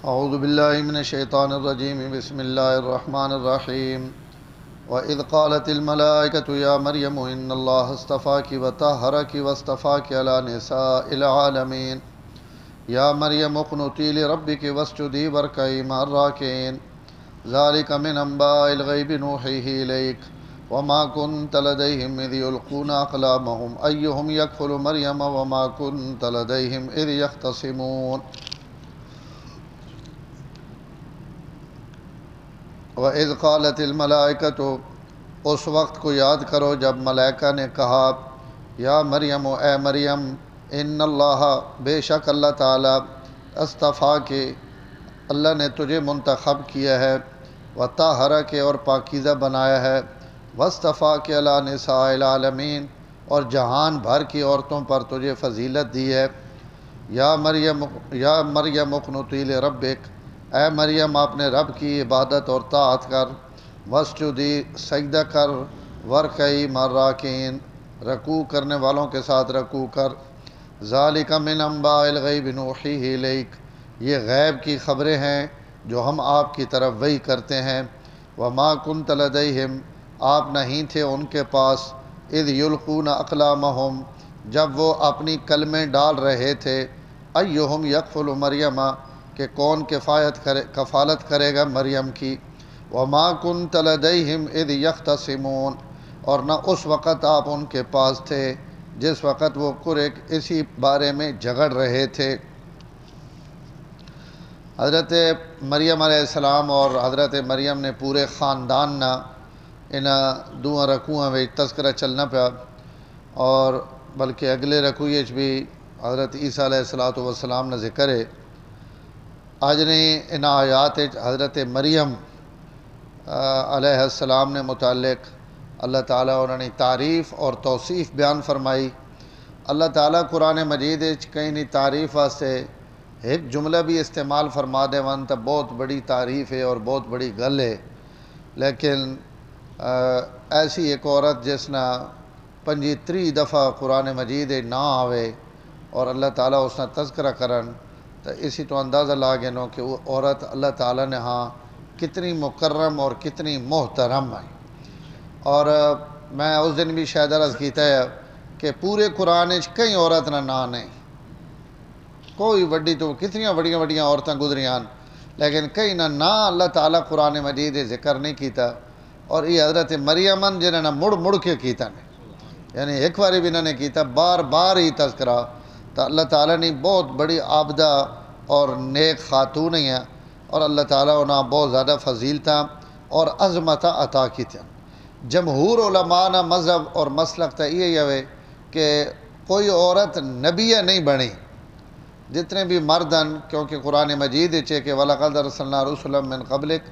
اعوذ باللہ من الشیطان الرجیم بسم اللہ الرحمن الرحیم وَإِذْ قَالَتِ الْمَلَائِكَةُ يَا مَرْيَمُ إِنَّ اللَّهَ اصْطَفَاكِ وَطَهَّرَكِ وَاصْطَفَاكِ عَلَى نِسَاءِ الْعَالَمِينَ يَا مَرْيَمُ اقْنُتِي لِرَبِّكِ وَاسْجُدِي وَارْكَعِي مَعَ الرَّاكِعِينَ ذَلِكَ مِنْ أَنْبَاءِ الْغَيْبِ نُوحِيهِ إِلَيْكَ وَمَا كُنْتَ لَدَيْهِمْ إِذْ يُلْقُونَ أَقْلَامَهُمْ أَيُّهُمْ يَكْفُلُ مَرْيَمَ وَمَا كُنْتَ لَدَيْهِمْ إِذْ يَخْتَصِمُونَ وَإِذْ قَالَتِ الْمَلَائِكَةُ اس وقت کو یاد کرو جب ملائکہ نے کہا یا مریم اے مریم ان اللہ بے شک اللہ تعالیٰ اصطفیٰ کے اللہ نے تجھے منتخب کیا ہے وطہرک اور پاکیزہ بنایا ہے واصطفاک علی نساء العالمین اور جہان بھر کی عورتوں پر تجھے فضیلت دی ہے یا مریم اقنتی لربک اے مریم اپنے رب کی عبادت اور طاعت کر واسجدی سجدہ کر ورکعی مع الراکعین رکوع کرنے والوں کے ساتھ رکوع کر ذالک من انباء الغیب نوحیہ الیک یہ غیب کی خبریں ہیں جو ہم آپ کی طرف وحی کرتے ہیں وما کنت لدیہم آپ نہیں تھے ان کے پاس اذ یلقون اقلامہم جب وہ اپنی قلمیں ڈال رہے تھے ایہم یکفل مریم کہ کون کفالت کرے گا مریم کی وما کنت لدیہم اذ یختصمون اور نہ اس وقت آپ ان کے پاس تھے جس وقت وہ اسی بارے میں جھگڑ رہے تھے۔ حضرت مریم علیہ السلام اور حضرت مریم نے پورے خاندان نہ ان دوہاں رکوعاں میں تذکرہ چلنا پیا اور بلکہ اگلے رکوع بھی حضرت عیسیٰ علیہ السلام نے ذکر ہے۔ آج نے ان آیات حضرت مریم علیہ السلام نے متعلق اللہ تعالیٰ انہوں نے تعریف اور توصیف بیان فرمائی۔ اللہ تعالیٰ قرآن مجید کہیں تعریف واسطے ایک جملہ بھی استعمال فرما دے ون تو بہت بڑی تعریف ہے اور بہت بڑی گل ہے، لیکن ایسی ایک عورت جس نہ 35 دفعہ قرآن مجید نہ آوے اور اللہ تعالیٰ اس نے تذکرہ کرن تو اسی تو اندازہ لا گنو کہ وہ عورت اللہ تعالیٰ نے ہاں کتنی مکرم اور کتنی محترم ہے۔ اور میں اس دن بھی شاید عرض کیتا ہے کہ پورے قرآن کئی عورت نہ نہیں، کوئی وڈی تو کتنی وڈیاں عورتیں گزریاں لیکن کئی نہ اللہ تعالیٰ قرآن مجید ذکر نہیں کیتا، اور یہ حضرت مریم جنہوں نے مڑ کے کیتا نے، یعنی ایک باری بھی انہوں نے کیتا، بار بار ہی تذکرہ تو اللہ تعالیٰ نے بہت بڑی عابدہ اور نیک خاتون ہیں اور اللہ تعالیٰ انہیں بہت زیادہ فضیلتاں اور عظمت عطا کی تھیں۔ جمہور علماء نہ مذہب اور مسلک تو یہ ہے کہ کوئی عورت نبی نہیں بنی، جتنے بھی مردن، کیونکہ قرآن مجید ہے کہ وَلَقَدْ أَرْسَلْنَا رُسُلًا مِّن قَبْلِكَ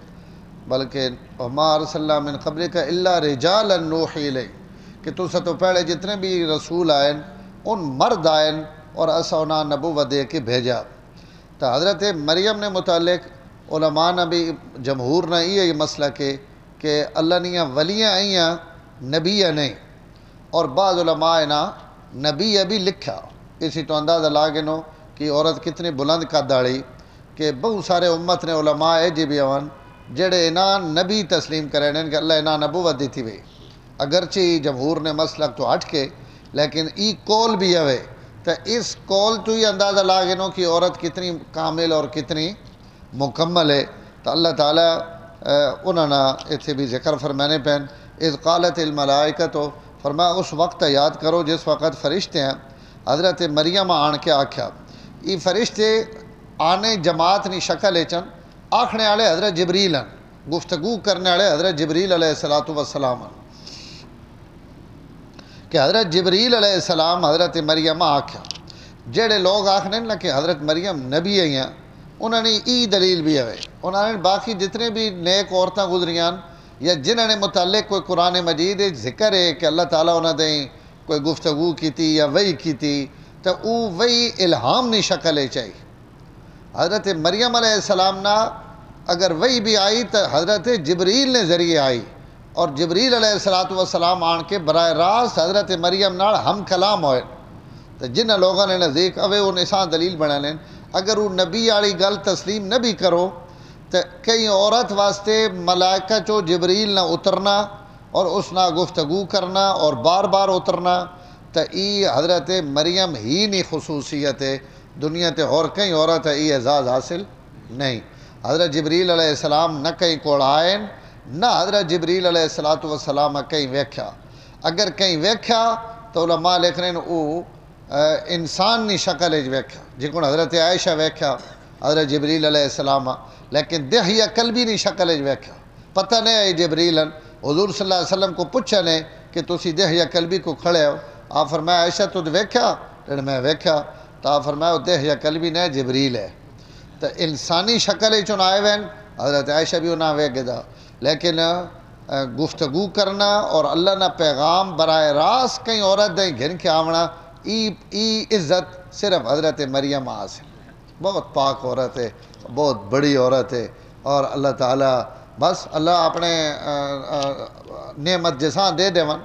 بلکہ وَمَا أَرْسَلْنَا مِّن قَبْلِكَ إِلَّا رِجَالًا نُوحِي إِلَيْهِمْ کہ تو سے تو پہلے جتنے بھی رسول آئیں ان مرد آئیں اور اسا انہاں نبوت دے کے بھیجا۔ تو حضرت مریم نے متعلق علماء نے بھی جمہور نے یہ مسئلہ کہ اللہ نے ولیاں آئیاں نبی نہیں، اور بعض علماء نے نبی بھی لکھا، اسی تو اندازہ لاگنو کہ عورت کتنی بلند قد والی کہ بہت سارے امت نے علماء جی بھی آن جڑے انہاں نبی تسلیم کریں کہ اللہ انہاں نبوت دیتی ہوئی، اگرچہ جمہور نے مسلک تو ہٹ کے لیکن ای کول بھی ہوئے تو اس کول تو ہی اندازہ لا گنو کہ عورت کتنی کامل اور کتنی مکمل ہے۔ تو اللہ تعالیٰ انہوں نے اتنے بھی ذکر فرمانے پہن اذ قالت الملائکہ تو فرمایا اس وقت یاد کرو جس وقت فرشتے ہیں حضرت مریم آن کے آکھیا، یہ فرشتے آنے جماعت نی شکل چن آکھنے والے حضرت جبریل ہیں، گفتگو کرنے والے حضرت جبریل علیہ السلام ہیں کہ حضرت جبریل علیہ السلام حضرت مریم آکھیا۔ جڑے لوگ آکھنے نا کہ حضرت مریم نبی ہیں انہوں نے ای دلیل بھی ہے، انہوں نے باقی جتنے بھی نیک عورتیں گزریاں یا جنہوں نے متعلق کوئی قرآن مجید ذکر ہے کہ اللہ تعالیٰ انہوں نے کوئی گفتگو کی تھی یا وحی کی تھی تو وہ وحی الہام نہیں شکل ہے چاہیے۔ حضرت مریم علیہ السلام نا اگر وحی بھی آئی تو حضرت جبریل نے ذریعے آئی، اور جبریل علیہ السلام آن کے براہ راست حضرت مریم نال ہم کلام ہوئے تو جن لوگوں نے نزدیک اوے وہ نسان دلیل بنا لیں اگر وہ نبی والی گل تسلیم نہ بھی کرو تو کئی عورت واسطے ملائکہ چو جبریل نہ اترنا اور اس نہ گفتگو کرنا اور بار بار اترنا تو ای حضرت مریم ہی نہیں خصوصیت ہے، دنیا تے اور کئی عورت ہے ای اعزاز حاصل نہیں۔ حضرت جبریل علیہ السلام نہ کہیں کوڑ آئین نہ حضرت جبریل علیہ السلام کہیں ویکھیا، اگر کہیں ویکھیا تو علماء لکھ رہے ہیں وہ انسان نی شکل اچ ویکھیا، جکن حضرت عائشہ ویکھیا حضرت جبریل علیہ السلام، لیکن دہیہ قلبی نی شکل اچ ویکھیا، پتہ نہیں ہے جبریل حضور صلی اللہ علیہ وسلم کو پوچھا نے کہ تسی دہیہ قلبی کو کھڑے ہو، آپ فرمایا عائشہ تو ویکھیا، میں ویکھیا، تو آپ فرمایا دہیہ قلبی نے جبریل ہے، تو انسانی شکل چن آئے وین حضرت عائشہ بھی انہاں ویکھ گدا، لیکن گفتگو کرنا اور اللہ نہ پیغام براہ راست کہیں عورت دیں گھن کے آونا ای عزت صرف حضرت مریم حاصل، بہت پاک عورت ہے، بہت بڑی عورت ہے، اور اللہ تعالیٰ بس اللہ اپنے نعمت جساں دے دیون،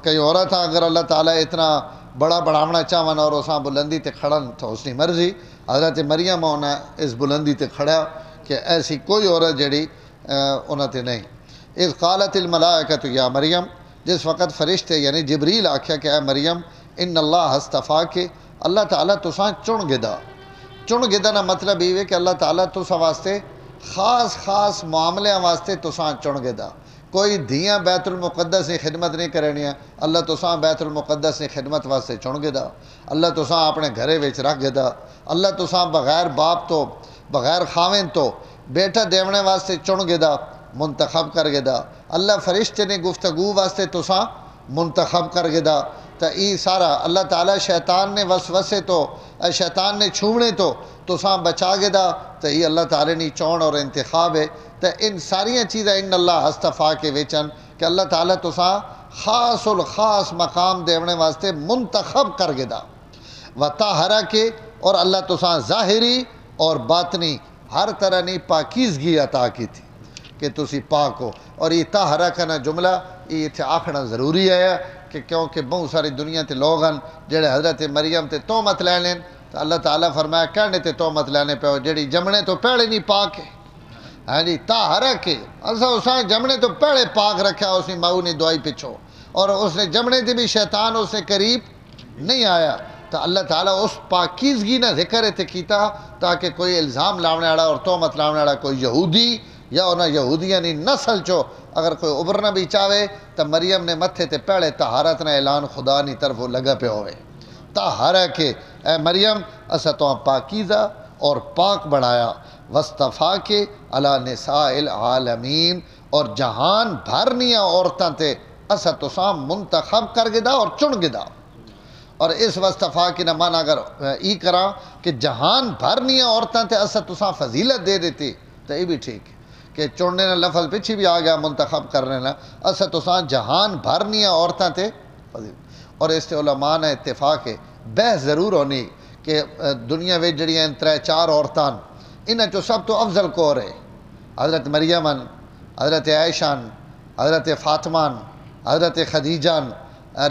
کئی عورت اگر اللہ تعالیٰ اتنا بڑا بڑھاونا چاہون اور اساں بلندی تے کھڑن تو اس کی مرضی، حضرت مریم انہیں اس بلندی تے کھڑا کہ ایسی کوئی عورت جڑی انہوں تے نہیں۔ اذ قالت الملائکۃ یا مریم، جس وقت فرشتے یعنی جبریل آکھیا کہ اے مریم ان اللہ استفا کے اللہ تعالیٰ تساں چن گدا نا مطلب یہ ہے کہ اللہ تعالیٰ تساں واسطے خاص معاملیاں واسطے تساں چن گدا، کوئی دھیاں بیت المقدس کی خدمت نہیں کرنیاں، اللہ تساں بیت المقدس کی خدمت واسطے چن گدا، اللہ تساں اپنے گھرے وچ رکھ گدا، اللہ تساں بغیر باپ تو بغیر خاوین تو بیٹا دیونے واسطے چن گدا منتخب کر گدا، اللہ فرشتے نے گفتگو واسطے تساں منتخب کر گدا، تو ای سارا اللہ تعالیٰ شیطان نے وسوسے تو شیطان نے چھوڑنے تو تساں بچا گدا، تو یہ اللہ تعالیٰ نے چون اور انتخاب ہے، تو ان ساریاں چیزیں ان اللہ استفا کے ویچن کہ اللہ تعالیٰ تساں خاص الخاص مقام دیونے واسطے منتخب کر گدا، وطہرہ کے اور اللہ تساں ظاہری اور باطنی ہر طرح نہیں پاکیزگی عطا کی تھی کہ تسی پاک ہو، اور یہ طہرہ کا نا جملہ یہ اتنے آکھنا ضروری ہے کہ کیونکہ بہت ساری دنیا تے لوگ ہیں جڑے حضرت مریم تے تہمت لے لین، تو اللہ تعالیٰ فرمایا کہنے تے تہمت لینے پہ جڑی جمنے تو پہلے نہیں پاک ہے، ہاں جی طہرہ کے اساں جمنے تو پہلے پاک رکھا اس نے ماؤ نے دعائی پچھو، اور اس نے جمنے تے بھی شیطان اس سے قریب نہیں آیا، تو اللہ تعالیٰ اس پاکیزگی نہ ذکر تے کیتا تاکہ کوئی الزام لاؤنے والا اور تہمت لاؤنے والا کوئی یہودی یا انہاں یہودیاں نی نسل چو اگر کوئی ابھرنا بھی چاہے تو مریم نے متھے تے پہلے طہارت نہ اعلان خدا نی طرف لگا پہ ہوئے، طہارہ کے اے مریم اسا تو پاکیزہ اور پاک بڑھایا، وصطفا کے علی نساء العالمین اور جہان بھرنیاں عورتاں تے اسا تساں منتخب کر گدا اور چن گدا، اور اس وصطفا کی نہ معنی اگر ای کرا کہ جہان بھرنیاں عورتاں تے اسا تساں فضیلت دے دیتی تو یہ بھی ٹھیک ہے کہ چننے نہ لفظ پیچھے بھی آ گیا منتخب کرنے نہ اسا تساں جہان بھرنیاں عورتاں تے فضیلت، اور اس تے علماء نے اتفاق ہے بحث ضرور ہونی کہ دنیا میں جڑیاں ترے چار عورتاں انہاں چو سب تو افضل کور ہے حضرت مریم، حضرت عائشہ، حضرت فاطمہ، حضرت خدیجہ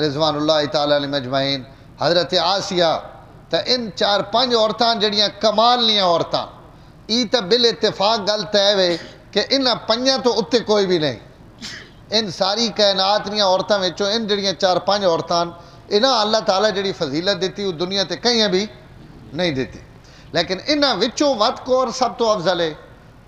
رضوان اللہ تعالیٰ علیہ مجمعین، حضرت آسیہ، تو ان چار پانچ عورتاں جڑیاں کمال نیاں عورتاں ای تا بال اتفاق گل طے وے کہ انہاں پنجاں تو اتے کوئی بھی نہیں، ان ساری کائنات نیاں عورتاں وچوں ان جڑیاں چار پانچ عورتاں انہاں اللہ تعالیٰ جڑی فضیلت دیتی وہ دنیا تے کہیں بھی نہیں دیتی، لیکن انہاں وچوں ود کور سب تو افضل ہے،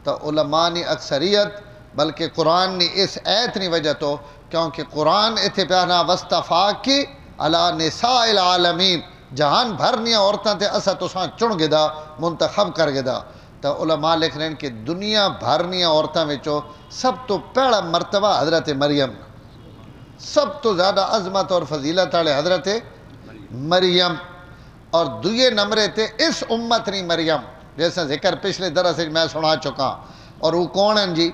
تو علماء نی اکثریت بلکہ قرآن نی اس ایت نی وجہ تو کیونکہ قرآن اتھے پہنا وصطفا کی علی نساء العالمین جہان بھرنیاں عورتاں تے اسا تساں چن گدا منتخب کر گدا، تو علماء لکھ رہے ہیں کہ دنیا بھرنیاں عورتاں وچوں سب تو پہلا مرتبہ حضرت مریم، سب تو زیادہ عظمت اور فضیلت والے حضرت مریم، اور دوئے نمبرے تے اس امت نی مریم جیسا ذکر پچھلے درس میں سنا چکا، اور وہ کون ہیں جی؟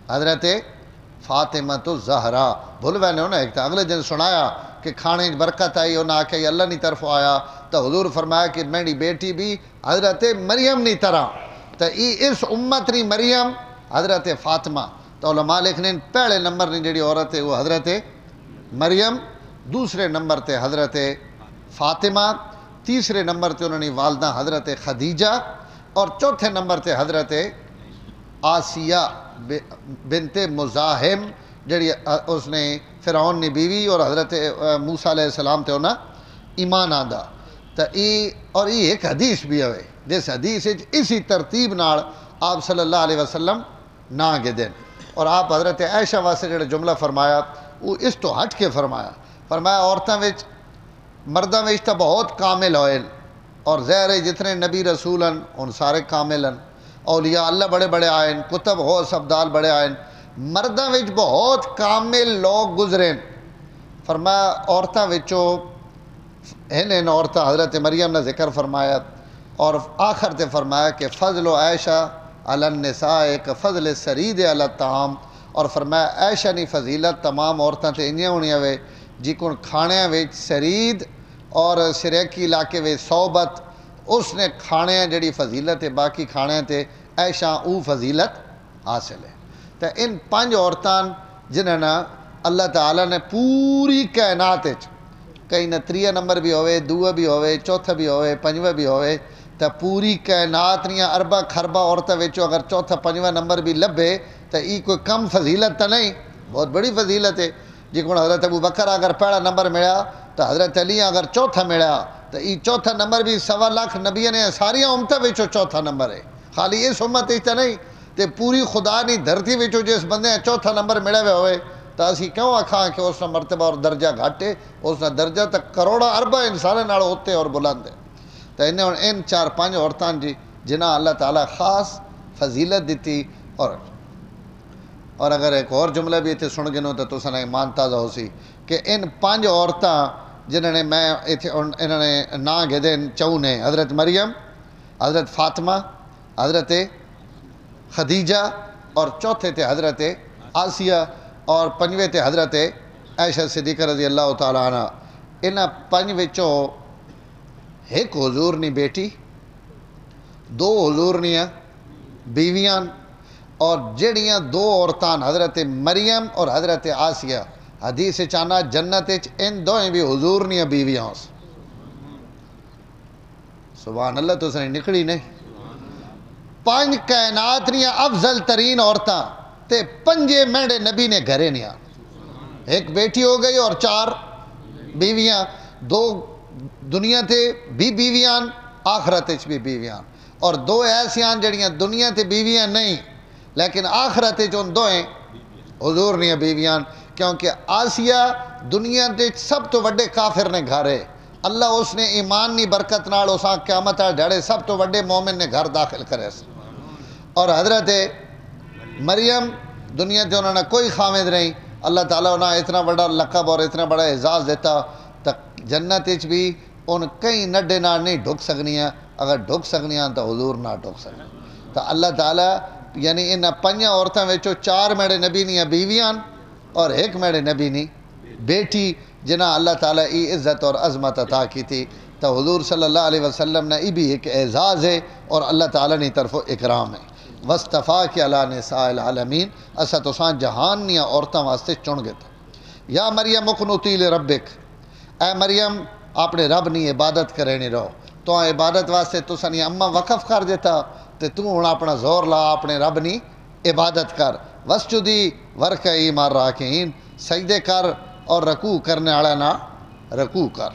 حضرت فاطمہ الزہرا، بھول بینے ہونا ایک تھا اگلے دن سنایا کہ کھانے برکت آئی انہاں آکھا یہ اللہ نی طرف آیا، تو حضور فرمایا کہ میری بیٹی بھی حضرت مریم نی طرح، تو اس امت نی مریم حضرت فاطمہ، تو علماء لکھنے پہلے نمبر نی جڑی عورت ہے وہ حضرت مریم، دوسرے نمبر تے حضرت فاطمہ، تیسرے نمبر تے انہوں نے والدہ حضرت خدیجہ اور چوتھے نمبر تے حضرت آسیہ بنت مزاحم جڑی اس نے فرعون نے بیوی اور حضرت موسیٰ علیہ السلام تے انہاں ایمان آندا تو اور یہ ایک حدیث بھی ہوئے جس حدیث اسی ترتیب نال آپ صلی اللہ علیہ وسلم نہ گے دین اور آپ حضرت عائشہ واسطے جڑا جملہ فرمایا وہ اس تو ہٹ کے فرمایا عورتوں وچ مردوں وچ تو بہت کامل ہوئے اور ظاہر ہے جتنے نبی رسول ہیں ان سارے کامل ہیں اولیاء اللہ بڑے بڑے آئے ہیں کتب ہو سبدال بڑے آئے ہیں مردوں وچ بہت کامل لوگ گزرے فرمایا عورتوں وچوں ان عورتیں حضرت مریم نے ذکر فرمایا اور آخر تے فرمایا کہ فضل و عائشہ علی النساء ایک فضل سرید علی الطعام اور فرمایا عائشہ نی فضیلت تمام عورتوں تے انجیاں ہونیاں وے جی کون کھانے وچ سرید اور سریکی علاقے وچ صحبت اس نے کھانے جڑی فضیلت ہے باقی کھانے تے عائشہ او فضیلت حاصل ہے تو ان 5 عورتاں جنہاں نا اللہ تعالیٰ نے پوری کائنات کئی نہ 3 نمبر بھی ہوئے 2 بھی ہوئے 4 بھی ہوئے 5 بھی ہوئے تو پوری کائنات نیاں اربا خربا عورتوں وچوں اگر 4 5 نمبر بھی لبے تو یہ کوئی کم فضیلت تو نہیں بہت بڑی فضیلت ہے جی کو حضرت ابو بکر اگر پہلا نمبر ملا تو حضرت علی اگر 4 ملا تو یہ 4 نمبر بھی 1.25 لاکھ نبی نے ساری امتوں وچوں 4 نمبر ہے خالی اس امت تو نہیں تو پوری خدا نہیں دھرتی وچوں جس بندے 4 نمبر ملے ہوئے ہوئے تو اسی کیوں آکھاں کہ اس نے مرتبہ اور درجہ گھاٹے اس نے درجہ تک کروڑا اربا انسان نال ہوتے اور بلند ہے تو انہیں ان 4 5 عورتاں جی جنہاں اللہ تعالیٰ خاص فضیلت دیتی اور اگر ایک اور جملہ بھی اتنے سن گنو تو تساں ایمان تازہ ہو سی کہ ان 5 عورتاں جنہوں نے میں انہوں نے نا گے دین چوں نے حضرت مریم حضرت فاطمہ حضرت خدیجہ اور چوتھے تھے حضرت آسیہ اور 5ویں تھے حضرت عائشہ صدیقہ رضی اللہ تعالیٰ عنہ انہاں 5 وچوں ایک حضور نی بیٹی 2 حضور نیاں بیویاں اور جڑیاں 2 عورتاں حضرت مریم اور حضرت آسیہ حدیث چانا جنت ان دوئیں بھی حضور نیاں بیویاں سبحان اللہ تو سنیں نکڑی نہیں 5 کائنات نیاں افضل ترین عورتاں تے 5 مہنڈے نبی نے گھرے نیاں ایک بیٹی ہو گئی اور 4 بیویاں 2 دنیا تے بھی بیویاں آخرت بھی بیویاں اور 2 ایسیاں جڑیاں دنیا تے بیویاں نہیں لیکن آخرت ان دوئیں حضور نیاں بیویاں کیونکہ آسیہ دنیا تے سب تو وڈے کافر نے گھارے اللہ اس نے ایمان نی برکت نال اساں قیامت ڈھڑے سب تو وڈے مومن نے گھر داخل کرے اور حضرت مریم دنیا تے انہوں نے کوئی خامد نہیں اللہ تعالیٰ انہوں نے اتنا بڑا لقب اور اتنا بڑا اعزاز دیتا تو جنت بھی ان کئی نڈے نال نہیں ڈھک سکنیاں اگر ڈھک سکنیاں تو حضور نہ ڈھک سکنے تو اللہ تعالیٰ یعنی ان 5 عورتوں وچوں 4 میرے نبی نیاں بیویاں اور 1 میرے نبی نی بیٹی جنہاں اللہ تعالیٰ ای عزت اور عظمت عطا کی تھی تو حضور صلی اللہ علیہ وسلم نے ای بھی ایک اعزاز ہے اور اللہ تعالیٰ نے طرف اکرام ہے وَاسْتَفَاكِ عَلَىٰ نِسَاءِ الْعَالَمِينَ اسا تسان جہان نیاں عورتاں واسطے چن گئے تھے یا مریم اقنتی لربک اے مریم اپنے رب نی عبادت کرے نہیں رہو تو عبادت واسطے تساں نی اما وقف کر دیتا تو ہن اپنا زور لا اپنے رب نی عبادت کر وسجدی ورکعی مع الراکعین سجدے کر اور رکوع کرنے والا نہ رکوع کر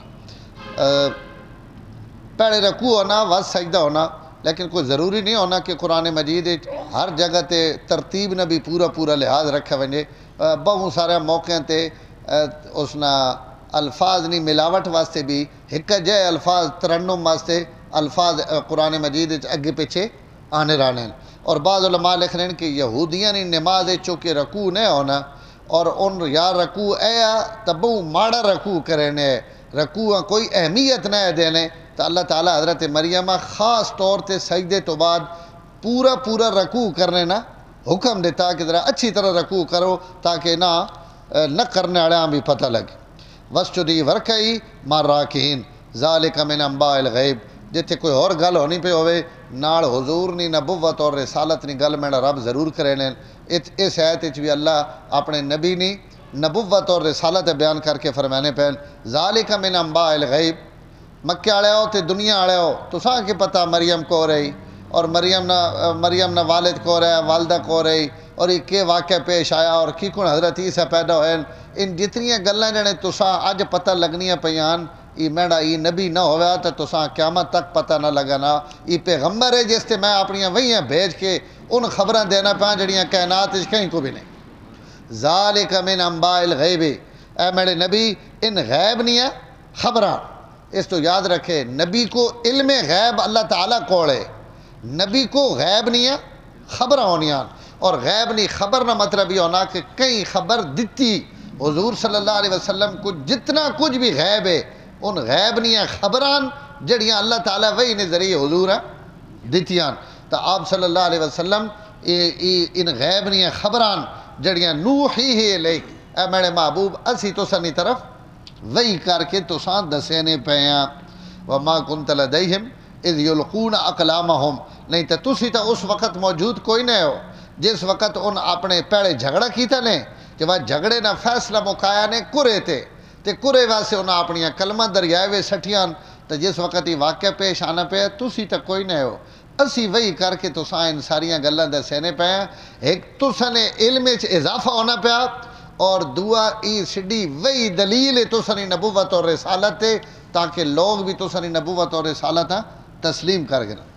پہلے رکوع ہونا وس سجدہ ہونا لیکن کوئی ضروری نہیں ہونا کہ قرآن مجید ہر جگہ تے ترتیب نے بھی پورا لحاظ رکھا ونجے بہت سارے موقع تے اس نا الفاظ نی ملاوٹ واسطے بھی ایک جے الفاظ ترنم واسطے الفاظ قرآن مجید اگے پیچھے آنے رانے اور بعض علماء لکھ رہے ہیں کہ یہودیاں نے نماز چونکہ رکوع نہیں ہونا اور ان یا رکوع ایا تبو ماڑا رکوع کرنے رکوع کوئی اہمیت نہ دینے تو اللہ تعالیٰ حضرت مریمہ خاص طور تے سجدے تو بعد پورا رکوع کرنے نا حکم دیتا کہ ذرا اچھی طرح رکوع کرو تاکہ نہ کرنے والے بھی پتہ لگے وسجدی ورکعی مع الراکعین ذالک من انباء الغیب جتھے کوئی اور گل ہونی پہ ہوئے نال حضور نی نبوت اور رسالت نی گل میرا رب ضرور کرے لیں اس آیت بھی اللہ اپنے نبی نی نبوت اور رسالت بیان کر کے فرمانے پہن ذالک من انباء الغیب مکے والے ہو تے دنیا والے ہو تساں کہ پتہ مریم کو رہی اور مریم نہ والد کو رہا والدہ کو رہی اور یہ کہ واقعہ پیش آیا اور کی کون حضرت عیسیٰ پیدا ہوئے ان جتنی گلاں جنے تساں اج پتہ لگنیاں پیان یہ میڈا یہ نبی نہ ہوا تو تساں قیامت تک پتہ نہ لگنا یہ پیغمبر ہے جس تے میں اپنی وہیاں بھیج کے ان خبراں دینا پیا جڑیاں کائنات وچ کہیں کو بھی نہیں ذالک من انباء الغیب اے میرے نبی ان غیب نہیں ہے خبراں اس تو یاد رکھے نبی کو علم غیب اللہ تعالیٰ کو ہے نبی کو غیب نہیں ہے خبراں ہونیاں اور غیب نہیں خبر نہ مطلب یہ ہونا کہ کئی خبر دیتی حضور صلی اللہ علیہ وسلم کو جتنا کچھ بھی غیب ہے ان غیب نہیں ہے خبران جڑیاں اللہ تعالیٰ وہی نے ذریعے حضور دیتیاں تو آپ صلی اللہ علیہ وسلم ان غیب نہیں ہے خبران جڑیاں نوحی لیک اے میرے محبوب اسی تو سنی طرف وہی کر کے تو سان دسینے پیاں وما کنت لدیہم اذ یلقون اقلامہم نہیں تو تسی تو اس وقت موجود کوئی نہیں ہو جس وقت ان اپنے پیڑے جھگڑا کیتا نے کہ وہ جھگڑے نہ فیصلہ مکایا نے کرے تھے تے کرے واسے انہاں اپنی کلمہ دریائے سٹھیاں تو جس وقت یہ واقعہ پیش آنا پیا تسی تو کوئی نہیں ہو اسی وہی کر کے تو سان ساریاں گلاں دسینے پیاں ایک تساں علم وچ اضافہ ہونا پیا اور دعا ای سڈی وہی دلیل ہے تسانی نبوت اور رسالت ہے تاکہ لوگ بھی تسانی نبوت اور رسالت تسلیم کر گئے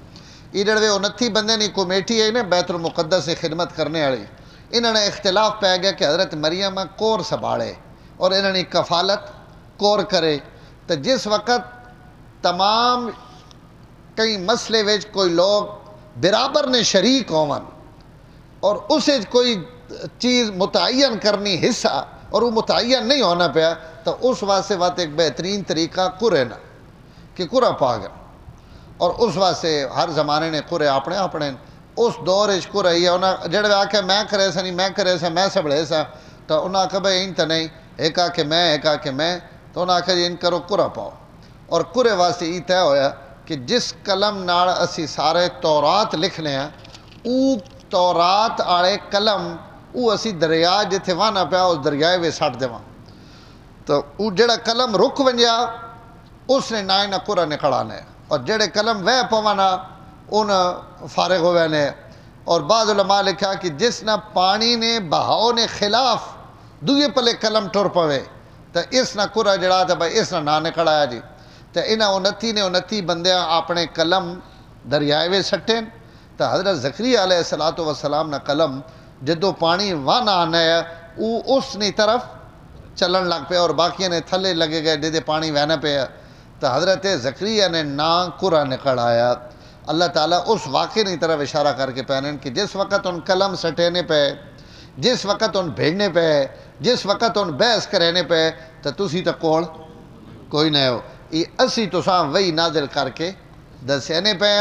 یہ جڑے 29 بندے کی کمیٹی ہے نا بیت المقدس سے خدمت کرنے والی انہوں نے اختلاف پہ گیا کہ حضرت مریم کور سنبھالے اور انہوں نے کفالت کور کرے تو جس وقت تمام کئی مسئلے وچ کوئی لوگ برابر نے شریک ہون اور اسے کوئی چیز متعین کرنی حصہ اور وہ متعین نہیں ہونا پیا تو اس واسطے بات ایک بہترین طریقہ کرے نا کہ کرا پا گیا اور اس واسطے ہر زمانے نے کرے اپنے اس دور کرا ہی ہے انہیں جڑے آکے میں کرے سا نہیں میں کرے سا میں سبڑے سا تو انہیں آکے بھائی ان تو نہیں ایک آکے میں تو انہیں آکے ان کرو کرا پاؤ اور کرے واسطے یہ طے ہویا کہ جس قلم نال اسی سارے تورات لکھنے ہیں او تورات آڑے قلم او اسی دریا جتھے وانا پیا اس دریائے وے سٹ دے تو او جڑا قلم رک ونجا اس نے نہ کرا نکڑانے اور جڑے قلم وے پوانا ان فارغ ہوئے نے اور بعض علماء لکھا کہ جس نہ پانی نے بہاؤ نے خلاف دوئے پلے قلم ٹر پوے تو اس نہ کرا جڑا تھا بھائی اس نہ نکڑایا جی تو انہاں 29 بندیاں اپنے قلم دریائے وے سٹیں تو حضرت زکریا علیہ السلام نہ قلم جدو پانی وانا آنا ہے وہ اس نی طرف چلن لگ پہ اور باقی نے تھلے لگے گئے جدے پانی وہنا پہ تو حضرت زکریا نے نا کرا نکڑ آیا اللہ تعالیٰ اس واقعے کی طرف اشارہ کر کے پہنیں کہ جس وقت ان قلم سٹینے پہ جس وقت ان بھیڑنے پہ جس وقت ان بحث کرینے پہ تو تسی تو کول کوئی نہیں ہو یہ اسی تو ساں وہی نازل کر کے دسینے پہ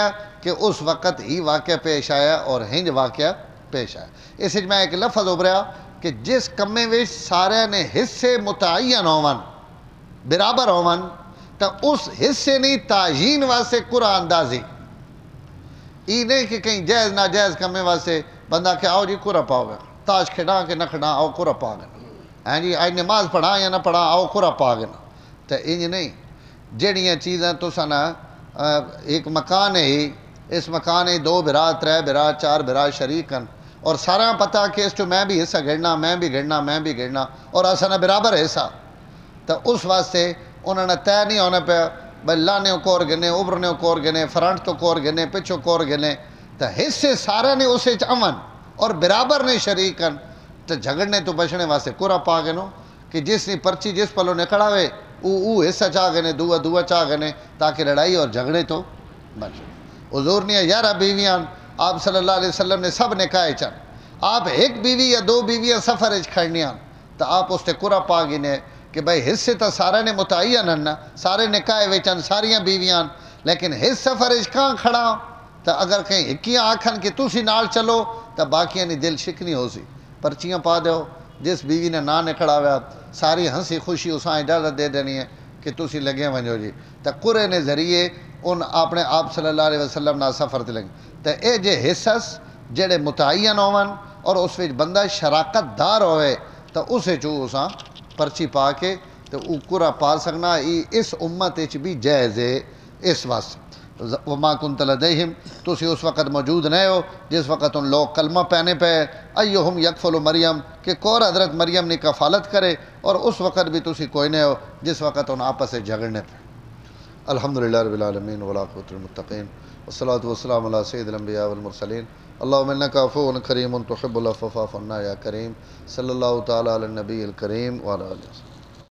کہ اس وقت ہی واقعہ پیش آیا اور ہنج واقعہ پیش آیا اس میں ایک لفظ ابھریا کہ جس کمے وچ سارے نے حصے متعین ہون برابر ہون تو اس حصے نہیں تعیین واسطے قرآن اندازی یہ نہیں کہ کہیں جائز ناجائز کمے واسطے بندہ کہ آؤ جی قرآن پاؤ گے تاش کھڑا کہ نہ کھڑا آؤ قرآن پا گے ہاں جی آج نماز پڑھا یا نہ پڑھا آؤ قرآن پا گے تو انج نہیں جڑیاں چیزاں تو سنا ایک مکان ہے ہی اس مکان ہے 2 برا 3 برا 4 برا شریکن اور سارا پتہ کہ اس تو میں بھی حصہ گھڑنا میں بھی گھڑنا اور اساں برابر حصہ تو اس واسطے انہوں نے طے نہیں ہونا پہ بھائی لانے کور گنے ابرنے کور گنے فرنٹ تو کور گنے پچھو کور گنے تو حصے سارے نے اسے امن اور برابر نے شریکن تو جھگڑنے تو بچنے واسطے کورا پا گنو کہ جس نے پرچی جس پلو نکڑاوے او حصہ چاہ گنے دعا چاہ گنے تاکہ لڑائی اور جھگڑے تو بچ حضور نے 11 بیویاں آپ صلی اللہ علیہ وسلم نے سب نکاح چن آپ ایک بیوی یا 2 بیویاں سفر کھڑنیاں تو آپ اس تے کورا پا گنے کہ بھائی حصے تو سارے نے متعین ہیں سارے نکاح ویچن ساریاں بیویاں لیکن حص سفر کہاں کھڑا تو اگر کہیں ہکیاں آکھن کہ تسی نال چلو تو باقیاں نے دل شکنی ہو سی پرچیاں پا دیو جس بیوی نے نہ نکڑا ہوا ساری ہنسی خوشی اساں اجازت دے دینی ہے کہ تسی لگے ونجو جی تو قرے نے ذریعے ان اپنے آپ صلی اللہ علیہ وسلم نہ سفر تے لگے تو اے جے حصص جڑے متعین ہون اور اس وچ بندہ شراکت دار ہوئے تو اسے چو اساں پرچی پا کے تو وہ قرآ پا سکنا اس امت بھی جائز ہے اس واسطے وما کنت لدیہم تسی اس وقت موجود نہیں ہو جس وقت ان لوگ کلمہ پہنے پہ ایہم یکفل مریم کہ کور حضرت مریم نے کفالت کرے اور اس وقت بھی تسی کوئی نہیں ہو جس وقت ان آپس سے جھگڑنے پہ الحمدللہ رب العالمین والعاقبۃ للمتقین والصلاة والسلام علی سید الانبیاء والمرسلین اللہم انک عفو کریم تحب العفو فاعف عنا یا کریم صلی اللہ تعالی علی النبی الکریم وعلی آلہ وسلم